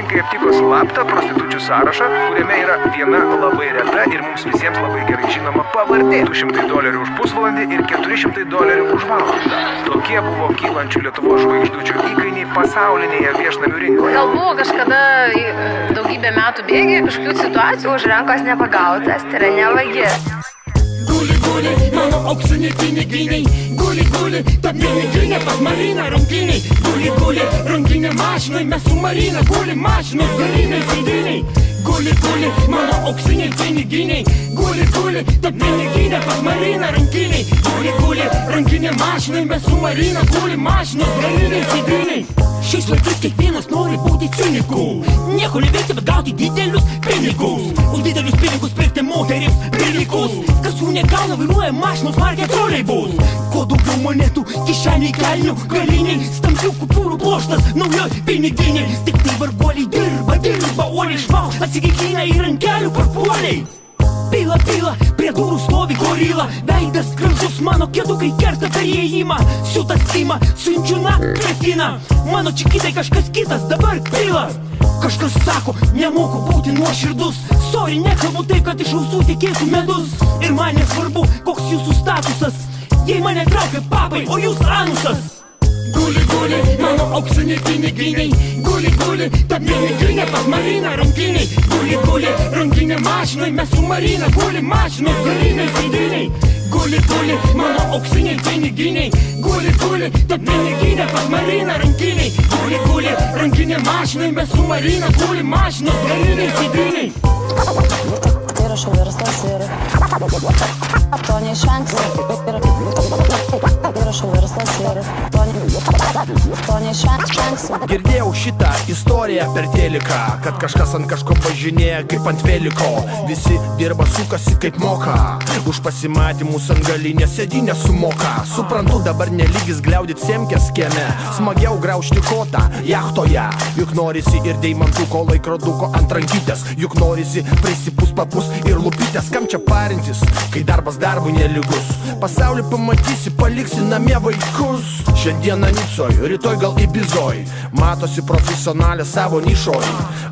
policininkai aptiko slaptą prostitučių sąrašą, kuriame yra viena labai reta ir mums visiems labai gerai žinoma pavardė. $200 už pusvalandį ir $400 už valandą. Tokie buvo kylančių Lietuvos žvaigždučių įkainiai pasaulinėje viešnamių rinkoje. Gal buvo kažkada daugybę metų bėgė kažkokių situacijų, už rankos nepagautas, tai yra nevagis. Guli, guli, mano auksiniai piniginiai. Guli, guli, ta piniginė pas Mariną rungtiniai. Guli, guli, rungtinė mašinai, mes su Marina guli mašinos galiniai sėdiniai. Guli, guli, mano auksiniai piniginiai. Guli, guli, ta piniginė pas Mariną rungtiniai. Guli, guli, rungtinė mašinai, mes su Marina guli mašinos galiniai sėdiniai. Šiais laikais kiekvienas nori būti ciniku. Nieko neveikti, bet gauti didelius pinigus. Už didelius pinigus pirkti moteris pinigus. Kas jų negauna, vairuoja mašinos markė troleibus. Kuo daugiau monetų, kišeniai kelnių, galiniai, stambių kupiūrų pluoštas, naujoj piniginiai. Tik tai varguoliai dirba, uoliai šval, atsigikina į rankelių parpuoliai. Pila, pila, prie durų stovi gorila. Veidas gražus, mano kėdukai kerta per įėjimą. Siutas ima, siunčiu naktretiną. Mano čikitai kažkas kitas, dabar pila. Kažkas sako, nemoku būti nuoširdus. Sorry, nekalbu tai, kad iš ausų tekėtų medus. Ir man nesvarbu, koks jūsų statusas. Jei mane traukia papai, o jūs anusas. Guli, guli, mano auksiniai piniginiai. Guli, guli, ta piniginė pas Mariną rungtiniai. Guli, guli, rungtinė mašinai, mes su Marina guli mašinos galiniai sėdiniai. Guli, guli, mano auksiniai piniginiai. Guli, guli, ta piniginė pas Mariną rungtiniai. Guli, guli, rungtinė mašinai, mes su Marina guli mašinos galiniai sėdiniai. Įrašau verslas ir to neišvengsi. Įrašau verslas ir to neišvengsi. Girdėjau šitą istoriją per teliką, kad kažkas ant kažko važinėja kaip ant veliko. Visi dirba, sukasi kaip moka. Už pasimatymus ant galinės sėdinės sumoka. Suprantu, dabar nelygis gliaudyt semkės kieme. Smagiau graužti kotą jachtoje. Juk norisi ir deimantuko laikroduko ant rankytės. Juk norisi prisipus papus ir lupytės. Kam čia parintis, kai darbas darbui nelygus? Pasaulį pamatysi, paliksi namie vaikus. Šiandieną Nicoj, rytoj gal Ibizoj. Matosi profesionalė savo nišoj.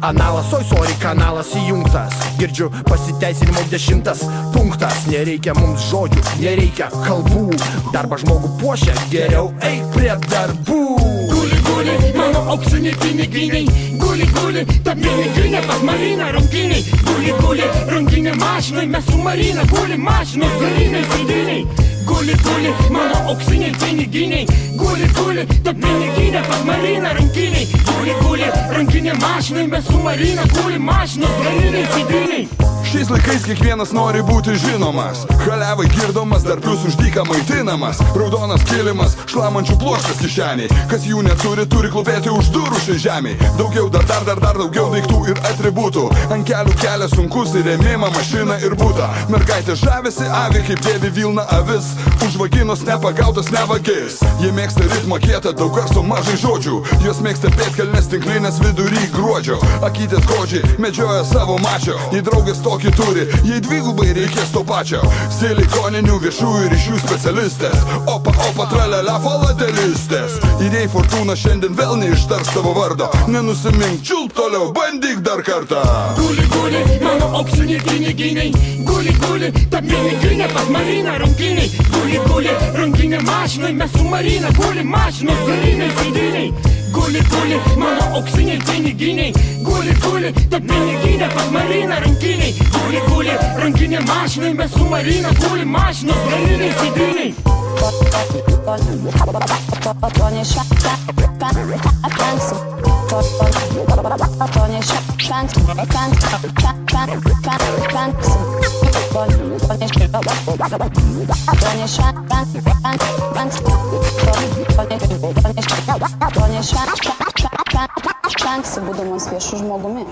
Analas, oi sorry, kanalas įjungtas. Girdžiu pasiteisinimo 10 punktas. Nereikia mums žodžių, nereikia kalbų. Darbą žmogų puošia, geriau eik prie darbų. Guli, guli, mano auksiniai piniginiai. Guli, guli, ta piniginė pas Mariną rungtiniai. Guli, guli, rungtinė mašinai, mes su Marina guli mašinos galiniai sėdiniai. Guli, guli, mano auksiniai piniginiai. Guli, guli, ta piniginė pas Mariną rungtiniai. Guli, guli, rungtinė mašinai, mes su Marina guli mašinos galiniai sėdiniai. Šiais laikais kiekvienas nori būti žinomas. Halevai girdomas, dar plius už dyką maitinamas. Raudonas kilimas, šlamančių pluoštas kišeniai. Kas jų neturi, turi klūpėti už durų šiai žemiai. Daugiau, dar daugiau daiktų ir atributų. Ant kelių kelia sunkus ir rėmimą mašiną ir butą. Mergaitė žavisi avi, kaip dėvi vilna avis. Už vaginos nepagautas nevagis. Jie mėgsta ritmą kietą, daug garso, mažai žodžių. Jos mėgsta pėtkelnes tinklinės vidury gruodžio. Akytės godžiai medžioja savo mačio. Jei draugės tokį turi, jei dvigubai reikės to pačio. Silikoninių viešųjų ryšių specialistės. Opa, tralala, falatelistės. Ir jei fortūna šiandien vėl neištars tavo vardo, nenusimink, čiulp toliau, bandyk dar kartą. Guli, guli, mano auksiniai piniginiai. Guli, guli, ta piniginė pas Mariną rungtiniai. Guli, guli, rungtinė mašinai, mes su Marina guli mašinos galiniai sėdiniai. Guli, guli, mano auksiniai piniginiai. Guli, guli, ta piniginė pas Mariną rungtiniai. Guli, guli, rungtinė mašinai, mes su Marina guli mašinos galiniai sėdiniai. To neišvengsi. Būdamas viešu žmogumi.